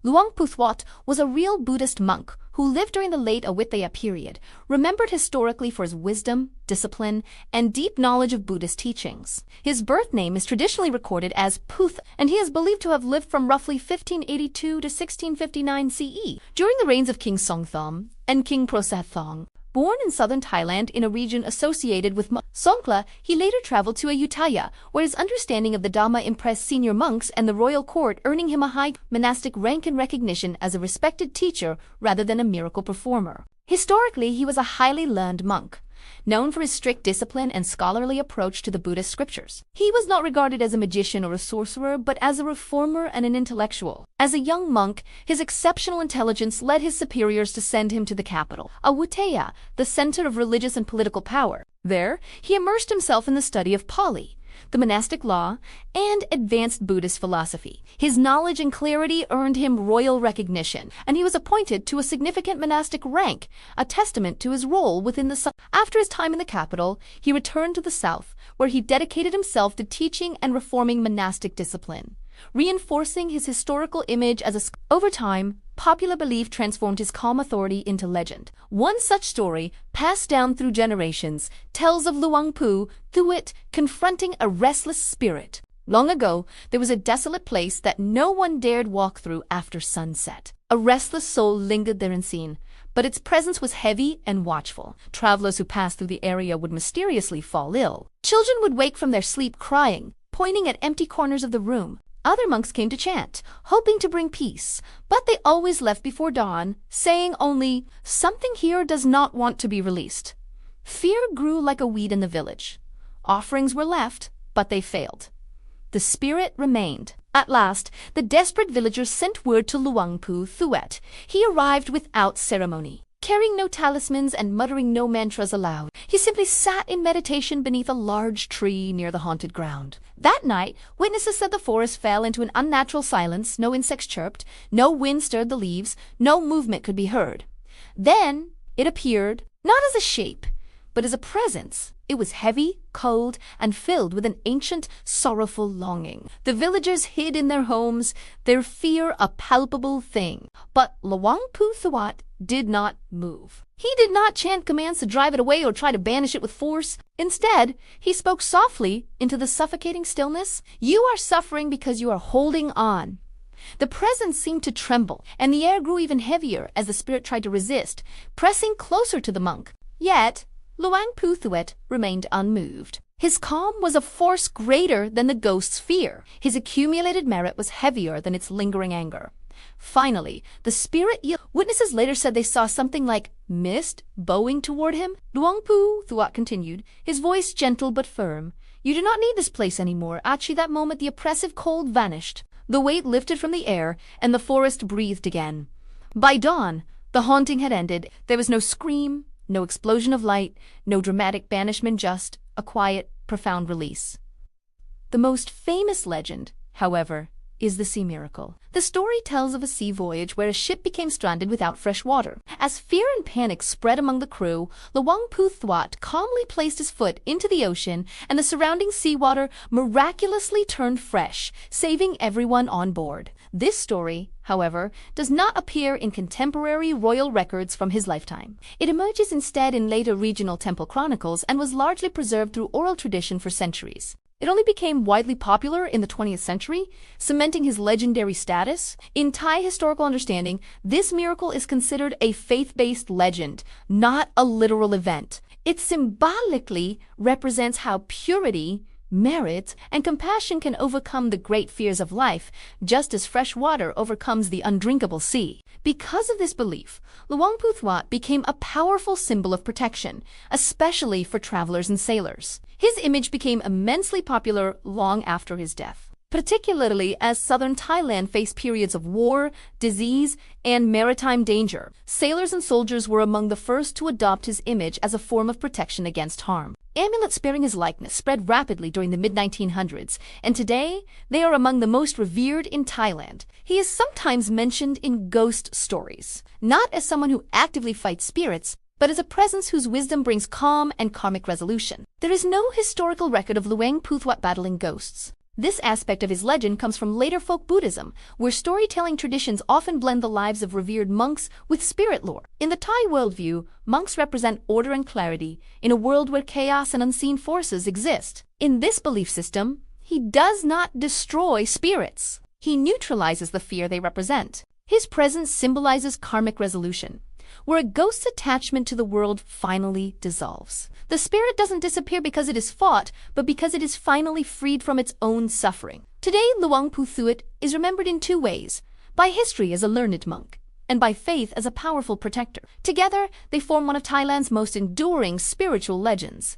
Luang Pu Thuat was a real Buddhist monk who lived during the late Ayutthaya period, remembered historically for his wisdom, discipline, and deep knowledge of Buddhist teachings. His birth name is traditionally recorded as Puth, and he is believed to have lived from roughly 1582 to 1659 CE, during the reigns of King Songthom and King Prosathong. Born in southern Thailand in a region associated with Songkhla, he later traveled to Ayutthaya, where his understanding of the Dhamma impressed senior monks and the royal court, earning him a high monastic rank and recognition as a respected teacher rather than a miracle performer. Historically, he was a highly learned monk, known for his strict discipline and scholarly approach to the Buddhist scriptures. He was not regarded as a magician or a sorcerer, but as a reformer and an intellectual. As a young monk, his exceptional intelligence led his superiors to send him to the capital, Ayutthaya, the center of religious and political power. There, he immersed himself in the study of Pali, the monastic law, and advanced Buddhist philosophy. His knowledge and clarity earned him royal recognition, and he was appointed to a significant monastic rank, a testament to his role within the. After his time in the capital, he returned to the south, where he dedicated himself to teaching and reforming monastic discipline, reinforcing his historical image as a. Over time, popular belief transformed his calm authority into legend. One such story, passed down through generations, tells of Luang Pu Thuat confronting a restless spirit. Long ago, there was a desolate place that no one dared walk through after sunset. A restless soul lingered there unseen, but its presence was heavy and watchful. Travelers who passed through the area would mysteriously fall ill. Children would wake from their sleep crying, pointing at empty corners of the room. Other monks came to chant, hoping to bring peace, but they always left before dawn, saying only, "Something here does not want to be released." Fear grew like a weed in the village. Offerings were left, but they failed. The spirit remained. At last, the desperate villagers sent word to Luang Pu Thuat. He arrived without ceremony, carrying no talismans and muttering no mantras aloud. He simply sat in meditation beneath a large tree near the haunted ground. That night, witnesses said the forest fell into an unnatural silence. No insects chirped, no wind stirred the leaves, no movement could be heard. Then it appeared, not as a shape, but as a presence. It was heavy, cold, and filled with an ancient, sorrowful longing. The villagers hid in their homes, their fear a palpable thing. But Luang Pu Thuat did not move. He did not chant commands to drive it away or try to banish it with force. Instead, he spoke softly into the suffocating stillness. "You are suffering because you are holding on." The presence seemed to tremble, and the air grew even heavier as the spirit tried to resist, pressing closer to the monk. Yet, Luang Pu Thuat remained unmoved. His calm was a force greater than the ghost's fear. His accumulated merit was heavier than its lingering anger. Finally, the spirit yielded. Witnesses later said they saw something like mist bowing toward him. Luang Pu Thuat continued, his voice gentle but firm. "You do not need this place anymore." Actually, that moment the oppressive cold vanished. The weight lifted from the air, and the forest breathed again. By dawn, the haunting had ended. There was no scream, no explosion of light, no dramatic banishment, just a quiet, profound release. The most famous legend, however, is the sea miracle. The story tells of a sea voyage where a ship became stranded without fresh water. As fear and panic spread among the crew, Luang Pu Thuat calmly placed his foot into the ocean, and the surrounding seawater miraculously turned fresh, saving everyone on board. This story, however, does not appear in contemporary royal records from his lifetime. It emerges instead in later regional temple chronicles and was largely preserved through oral tradition for centuries. It only became widely popular in the 20th century, cementing his legendary status. In Thai historical understanding, this miracle is considered a faith-based legend, not a literal event. It symbolically represents how purity, merit, and compassion can overcome the great fears of life, just as fresh water overcomes the undrinkable sea. Because of this belief, Luang Pu Thuat became a powerful symbol of protection, especially for travelers and sailors. His image became immensely popular long after his death, particularly as southern Thailand faced periods of war, disease, and maritime danger. Sailors and soldiers were among the first to adopt his image as a form of protection against harm. Amulets bearing his likeness spread rapidly during the mid-1900s, and today they are among the most revered in Thailand. He is sometimes mentioned in ghost stories, not as someone who actively fights spirits, but as a presence whose wisdom brings calm and karmic resolution. There is no historical record of Luang Pu Thuat battling ghosts. This aspect of his legend comes from later folk Buddhism, where storytelling traditions often blend the lives of revered monks with spirit lore. In the Thai worldview, monks represent order and clarity in a world where chaos and unseen forces exist. In this belief system, he does not destroy spirits. He neutralizes the fear they represent. His presence symbolizes karmic resolution, where a ghost's attachment to the world finally dissolves. The spirit doesn't disappear because it is fought, but because it is finally freed from its own suffering. Today, Luang Pu Thuat is remembered in two ways: by history as a learned monk, and by faith as a powerful protector. Together, they form one of Thailand's most enduring spiritual legends.